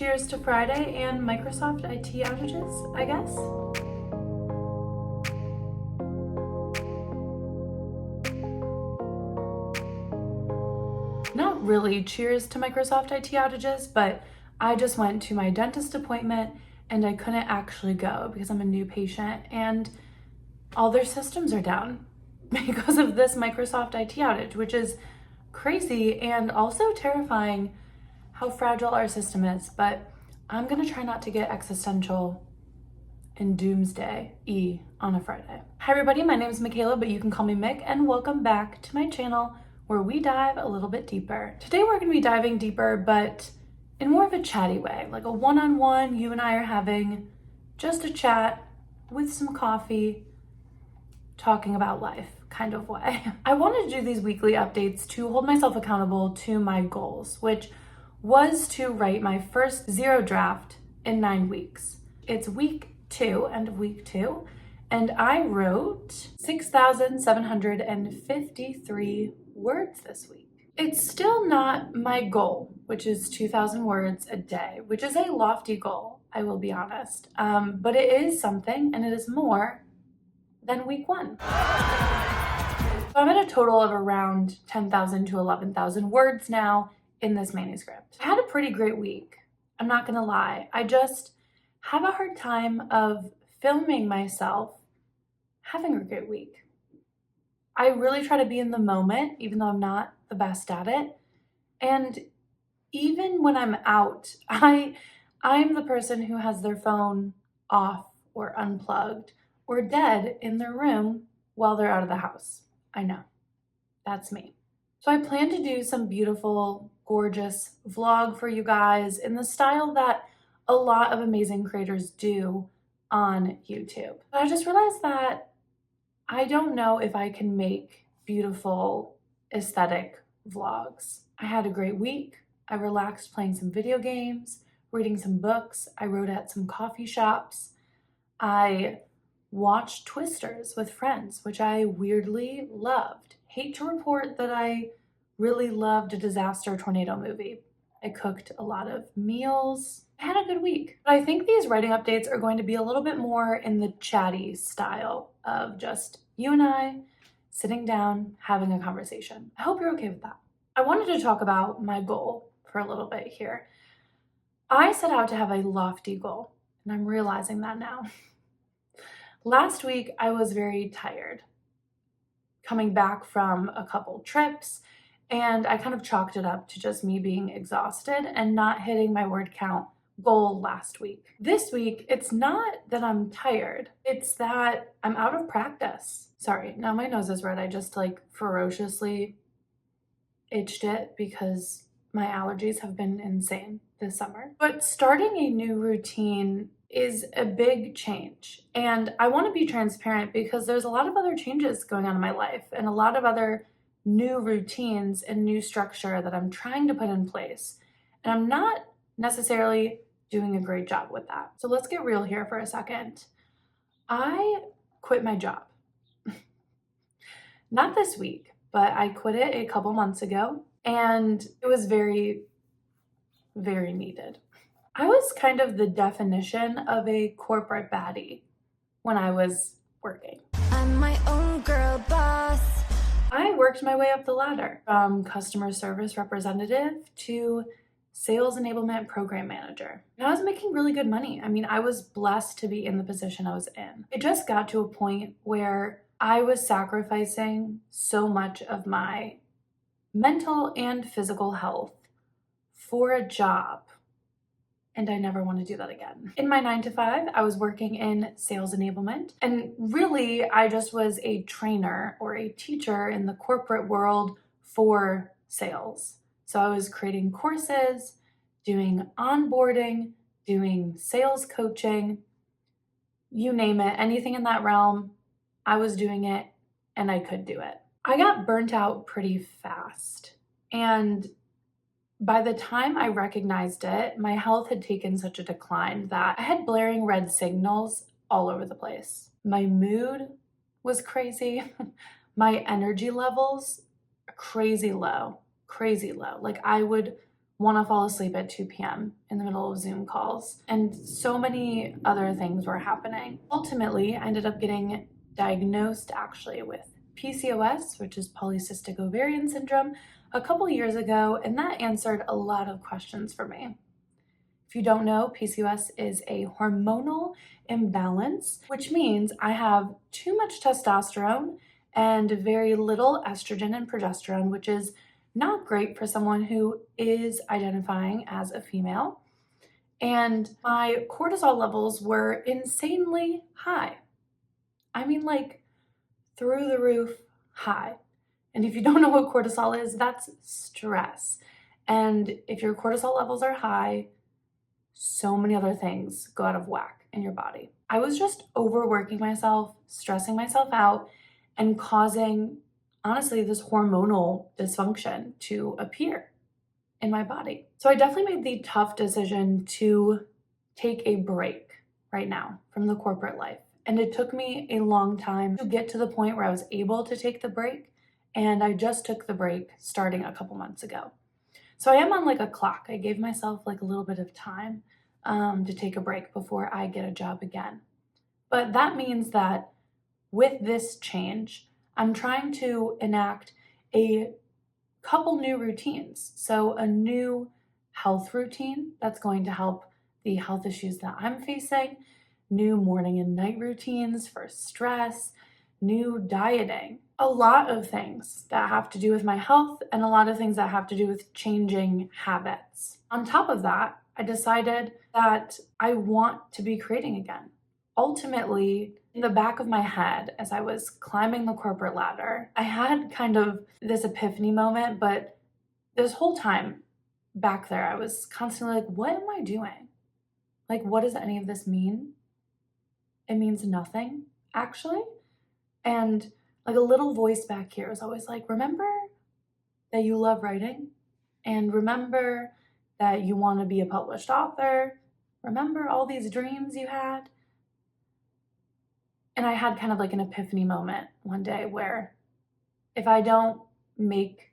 cheers to Friday and Microsoft IT outages, I guess. Not really cheers to Microsoft IT outages, but I just went to my dentist appointment and I couldn't actually go because I'm a new patient and all their systems are down because of this Microsoft IT outage, which is crazy and also terrifying how fragile our system is. But I'm gonna try not to get existential and doomsday-y on a Friday. Hi everybody, my name is Michaela, but you can call me Mick, and welcome back to my channel where we dive a little bit deeper. Today we're gonna be diving deeper, but in more of a chatty way, like a one-on-one, you and I are having just a chat with some coffee, talking about life kind of way. I wanted to do these weekly updates to hold myself accountable to my goals, which was to write my first zero draft in 9 weeks. It's week 2, end of week 2, and I wrote 6,753 words this week. It's still not my goal, which is 2,000 words a day, which is a lofty goal, I will be honest. But it is something, and it is more than week 1. So I'm at a total of around 10,000 to 11,000 words now in this manuscript. I had a pretty great week. I'm not gonna lie. I just have a hard time of filming myself having a great week. I really try to be in the moment, even though I'm not the best at it. And even when I'm out, I'm the person who has their phone off or unplugged or dead in their room while they're out of the house. I know, that's me. So I plan to do some beautiful, gorgeous vlog for you guys in the style that a lot of amazing creators do on YouTube. But I just realized that I don't know if I can make beautiful, aesthetic vlogs. I had a great week. I relaxed playing some video games, reading some books. I wrote at some coffee shops. I watched Twisters with friends, which I weirdly loved. Hate to report that I really loved a disaster tornado movie. I cooked a lot of meals. I had a good week. But I think these writing updates are going to be a little bit more in the chatty style of just you and I sitting down, having a conversation. I hope you're okay with that. I wanted to talk about my goal for a little bit here. I set out to have a lofty goal, and I'm realizing that now. Last week, I was very tired, coming back from a couple trips, and I kind of chalked it up to just me being exhausted and not hitting my word count goal last week. This week, it's not that I'm tired, it's that I'm out of practice. Sorry, now my nose is red. I just ferociously itched it because my allergies have been insane this summer. But starting a new routine is a big change. And I want to be transparent because there's a lot of other changes going on in my life and a lot of other new routines and new structure that I'm trying to put in place. And I'm not necessarily doing a great job with that. So let's get real here for a second. I quit my job. Not this week, but I quit it a couple months ago and it was very, very needed. I was kind of the definition of a corporate baddie when I was working. I'm my own girl boss. I worked my way up the ladder from customer service representative to sales enablement program manager. And I was making really good money. I mean, I was blessed to be in the position I was in. It just got to a point where I was sacrificing so much of my mental and physical health for a job. And I never want to do that again. In my 9 to 5, I was working in sales enablement. And really, I just was a trainer or a teacher in the corporate world for sales. So I was creating courses, doing onboarding, doing sales coaching, you name it, anything in that realm, I was doing it and I could do it. I got burnt out pretty fast. And by the time I recognized it, my health had taken such a decline that I had blaring red signals all over the place. My mood was crazy. My energy levels, crazy low. Like I would want to fall asleep at 2 p.m. in the middle of Zoom calls, and so many other things were happening. Ultimately, I ended up getting diagnosed actually with PCOS, which is polycystic ovarian syndrome, a couple years ago, and that answered a lot of questions for me. If you don't know, PCOS is a hormonal imbalance, which means I have too much testosterone and very little estrogen and progesterone, which is not great for someone who is identifying as a female. And my cortisol levels were insanely high. I mean, like through the roof high. And if you don't know what cortisol is, that's stress. And if your cortisol levels are high, so many other things go out of whack in your body. I was just overworking myself, stressing myself out, and causing, honestly, this hormonal dysfunction to appear in my body. So I definitely made the tough decision to take a break right now from the corporate life. And it took me a long time to get to the point where I was able to take the break. And I just took the break starting a couple months ago. So I am on like a clock. I gave myself like a little bit of time to take a break before I get a job again. But that means that with this change, I'm trying to enact a couple new routines. So a new health routine that's going to help the health issues that I'm facing, new morning and night routines for stress, new dieting, a lot of things that have to do with my health and a lot of things that have to do with changing habits. On top of that, I decided that I want to be creating again. Ultimately, in the back of my head, as I was climbing the corporate ladder, I had kind of this epiphany moment, but this whole time back there, I was constantly like, what am I doing? Like, what does any of this mean? It means nothing, actually. And like a little voice back here was always like, remember that you love writing, and remember that you want to be a published author. Remember all these dreams you had. And I had kind of like an epiphany moment one day where if I don't make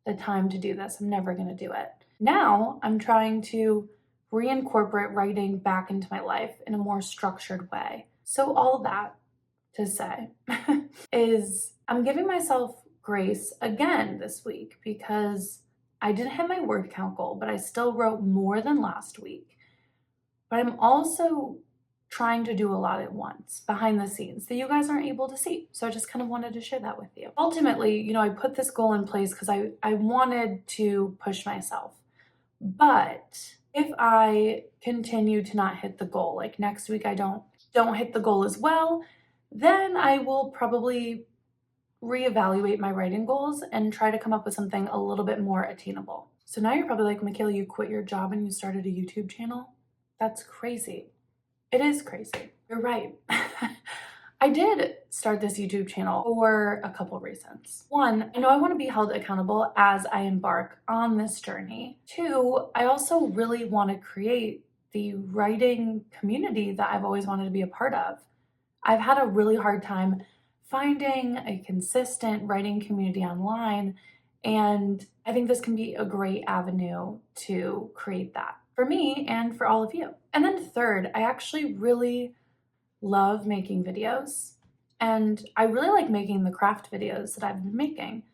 the time to do this, I'm never going to do it. Now I'm trying to reincorporate writing back into my life in a more structured way. So all that to say is I'm giving myself grace again this week because I didn't hit my word count goal, but I still wrote more than last week. But I'm also trying to do a lot at once behind the scenes that you guys aren't able to see. So I just kind of wanted to share that with you. Ultimately, I put this goal in place because I wanted to push myself. But if I continue to not hit the goal, like next week I don't hit the goal as well, then I will probably reevaluate my writing goals and try to come up with something a little bit more attainable. So now you're probably like, Michaela, you quit your job and you started a YouTube channel? That's crazy. It is crazy. You're right. I did start this YouTube channel for a couple reasons. One, I know I want to be held accountable as I embark on this journey. Two, I also really want to create the writing community that I've always wanted to be a part of. I've had a really hard time finding a consistent writing community online, and I think this can be a great avenue to create that for me and for all of you. And then third, I actually really love making videos, and I really like making the craft videos that I've been making.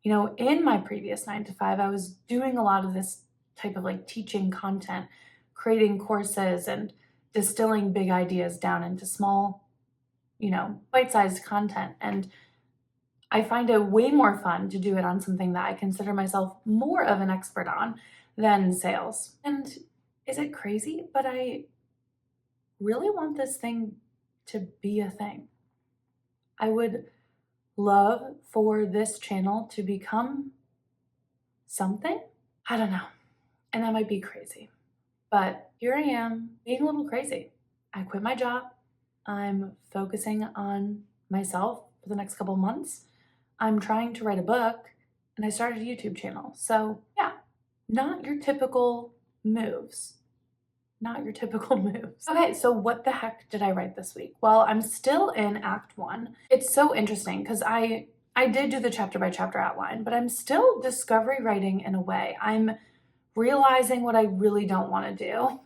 In my previous 9-to-5, I was doing a lot of this type of like teaching content, creating courses and distilling big ideas down into small, bite-sized content. And I find it way more fun to do it on something that I consider myself more of an expert on than sales. And is it crazy? But I really want this thing to be a thing. I would love for this channel to become something. I don't know. And that might be crazy. But here I am being a little crazy. I quit my job. I'm focusing on myself for the next couple months. I'm trying to write a book, and I started a YouTube channel. So yeah, not your typical moves. Not your typical moves. Okay, so what the heck did I write this week? Well, I'm still in Act 1. It's so interesting because I did do the chapter by chapter outline, but I'm still discovery writing in a way. I'm realizing what I really don't want to do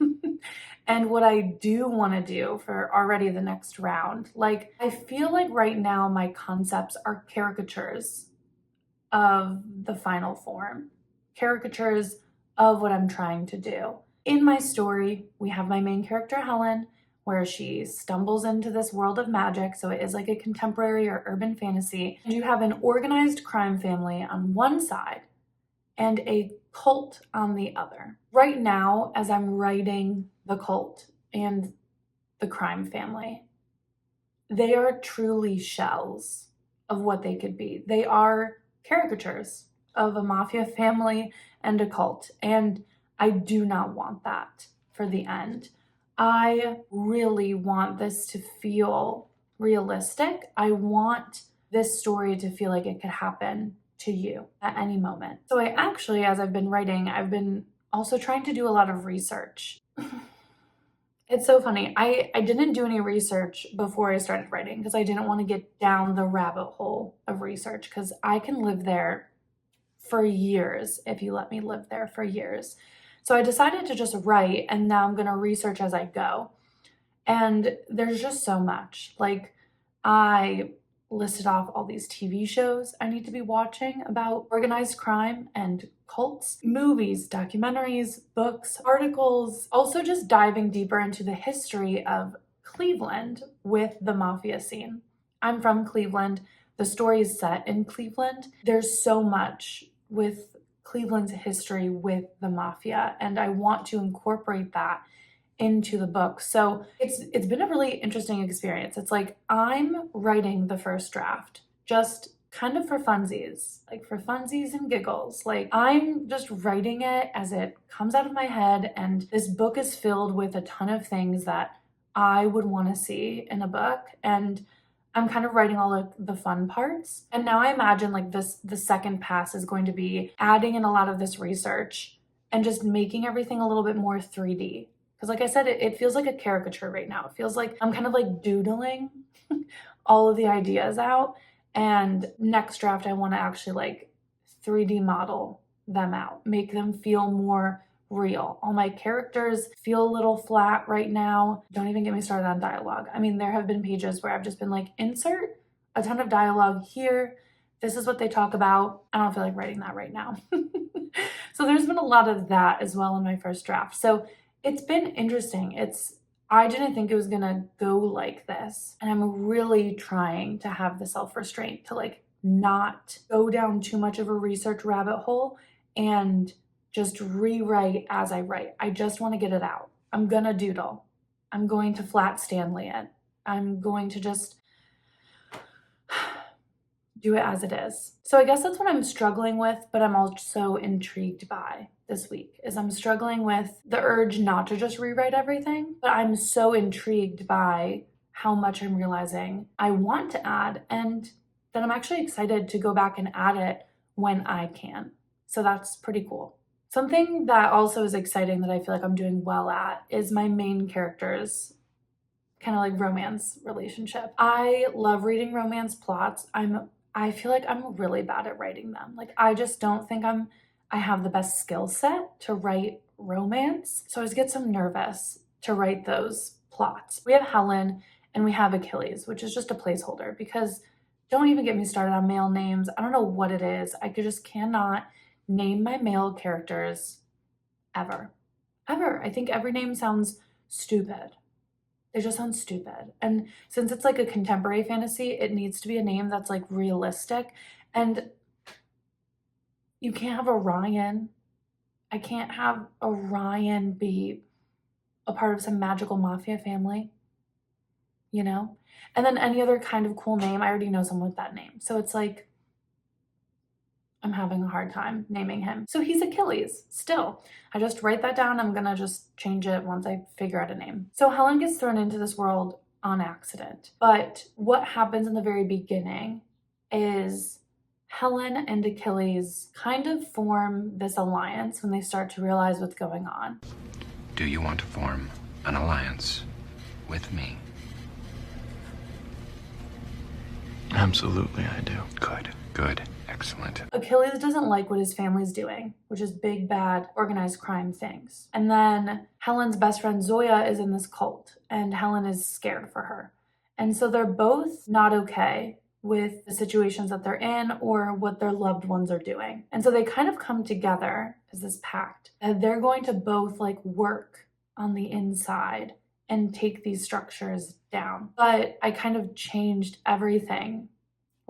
and what I do want to do for already the next round. Like, I feel like right now my concepts are caricatures of the final form, caricatures of what I'm trying to do. In my story, we have my main character, Helen, where she stumbles into this world of magic. So it is like a contemporary or urban fantasy. And you have an organized crime family on one side and a cult on the other. Right now, as I'm writing the cult and the crime family, they are truly shells of what they could be. They are caricatures of a mafia family and a cult. And I do not want that for the end. I really want this to feel realistic. I want this story to feel like it could happen to you at any moment. So I actually, as I've been writing, I've been also trying to do a lot of research. It's so funny. I didn't do any research before I started writing because I didn't want to get down the rabbit hole of research, because I can live there for years if you let me live there for years. So I decided to just write, and now I'm going to research as I go. And there's just so much. Like, I listed off all these TV shows I need to be watching about organized crime and cults, movies, documentaries, books, articles, also just diving deeper into the history of Cleveland with the mafia scene. I'm from Cleveland. The story is set in Cleveland. There's so much with Cleveland's history with the mafia, and I want to incorporate that into the book. So it's been a really interesting experience. It's like I'm writing the first draft just kind of for funsies, like for funsies and giggles. Like, I'm just writing it as it comes out of my head, and this book is filled with a ton of things that I would want to see in a book, and I'm kind of writing all of the fun parts. And now I imagine like the second pass is going to be adding in a lot of this research and just making everything a little bit more 3D. Because like I said, it feels like a caricature right now. It feels like I'm kind of like doodling all of the ideas out. And next draft, I want to actually like 3D model them out, make them feel more real. All my characters feel a little flat right now. Don't even get me started on dialogue. I mean, there have been pages where I've just been like, insert a ton of dialogue here. This is what they talk about. I don't feel like writing that right now. So there's been a lot of that as well in my first draft. So it's been interesting. I didn't think it was gonna go like this. And I'm really trying to have the self-restraint to like not go down too much of a research rabbit hole and just rewrite as I write. I just want to get it out. I'm gonna doodle. I'm going to flat Stanley it. I'm going to just do it as it is. So I guess that's what I'm struggling with, but I'm also intrigued by this week, is I'm struggling with the urge not to just rewrite everything, but I'm so intrigued by how much I'm realizing I want to add, and that I'm actually excited to go back and add it when I can. So that's pretty cool. Something that also is exciting that I feel like I'm doing well at is my main character's kind of like romance relationship. I love reading romance plots. I feel like I'm really bad at writing them. Like, I just don't think I have the best skill set to write romance. So I just get so nervous to write those plots. We have Helen and we have Achilles, which is just a placeholder, because don't even get me started on male names. I don't know what it is. I just cannot name my male characters ever. I think every name sounds stupid. They just sound stupid. And since it's like a contemporary fantasy, it needs to be a name that's like realistic. And you can't have Orion. I can't have Orion be a part of some magical mafia family, you know? And then any other kind of cool name, I already know someone with that name. So it's like, I'm having a hard time naming him. So he's Achilles still. I just write that down. I'm gonna just change it once I figure out a name. So Helen gets thrown into this world on accident. But what happens in the very beginning is Helen and Achilles kind of form this alliance when they start to realize what's going on. Do you want to form an alliance with me? Absolutely, I do. Good. Excellent. Achilles doesn't like what his family's doing, which is big, bad, organized crime things. And then Helen's best friend Zoya is in this cult, and Helen is scared for her. And so they're both not okay with the situations that they're in or what their loved ones are doing. And so they kind of come together as this pact. And they're going to both like work on the inside and take these structures down. But I kind of changed everything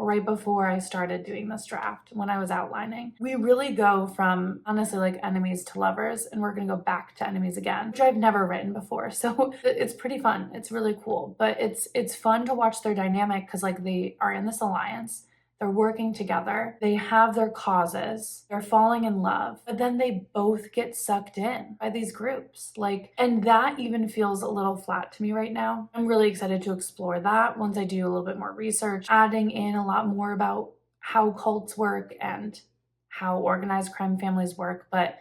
right before I started doing this draft when I was outlining. We really go from honestly like enemies to lovers, and we're gonna go back to enemies again, which I've never written before. So it's pretty fun. It's really cool, but it's fun to watch their dynamic because like they are in this alliance. They're working together. They have their causes. They're falling in love, but then they both get sucked in by these groups. And that even feels a little flat to me right now. I'm really excited to explore that once I do a little bit more research, adding in a lot more about how cults work and how organized crime families work. But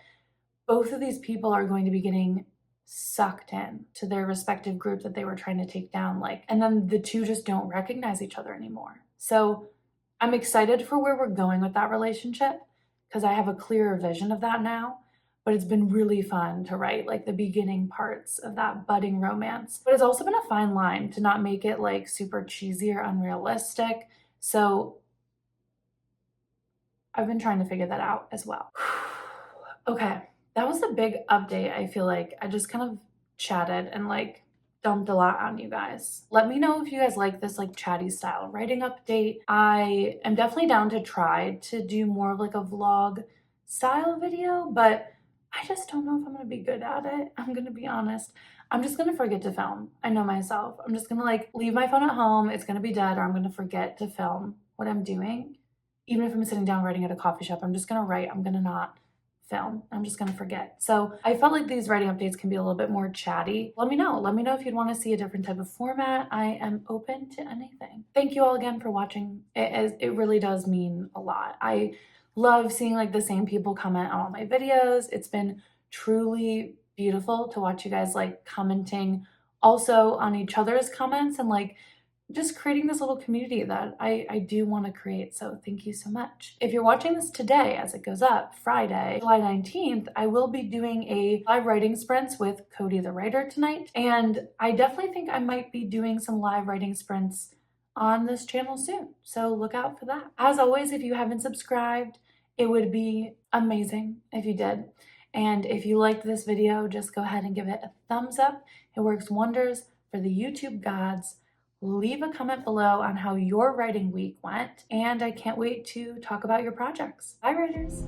both of these people are going to be getting sucked in to their respective group that they were trying to take down. And then the two just don't recognize each other anymore. So I'm excited for where we're going with that relationship because I have a clearer vision of that now, but it's been really fun to write the beginning parts of that budding romance. But it's also been a fine line to not make it super cheesy or unrealistic. So I've been trying to figure that out as well. Okay, that was a big update. I feel like I just kind of chatted and dumped a lot on you guys. Let me know if you guys like this chatty style writing update. I am definitely down to try to do more of a vlog style video, but I just don't know if I'm gonna be good at it. I'm gonna be honest. I'm just gonna forget to film. I know myself. I'm just gonna leave my phone at home. It's gonna be dead, or I'm gonna forget to film what I'm doing. Even if I'm sitting down writing at a coffee shop, I'm just gonna write. I'm gonna not film. I'm just gonna forget. So I felt like these writing updates can be a little bit more chatty. Let me know if you'd want to see a different type of format. I am open to anything. Thank you all again for watching. It really does mean a lot. I love seeing the same people comment on all my videos. It's been truly beautiful to watch you guys commenting also on each other's comments and just creating this little community that I do want to create. So thank you so much. If you're watching this today, as it goes up, Friday, July 19th, I will be doing a live writing sprints with Cody the writer tonight. And I definitely think I might be doing some live writing sprints on this channel soon. So look out for that. As always, if you haven't subscribed, it would be amazing if you did. And if you liked this video, just go ahead and give it a thumbs up. It works wonders for the YouTube gods. Leave a comment below on how your writing week went, and I can't wait to talk about your projects. Bye, writers!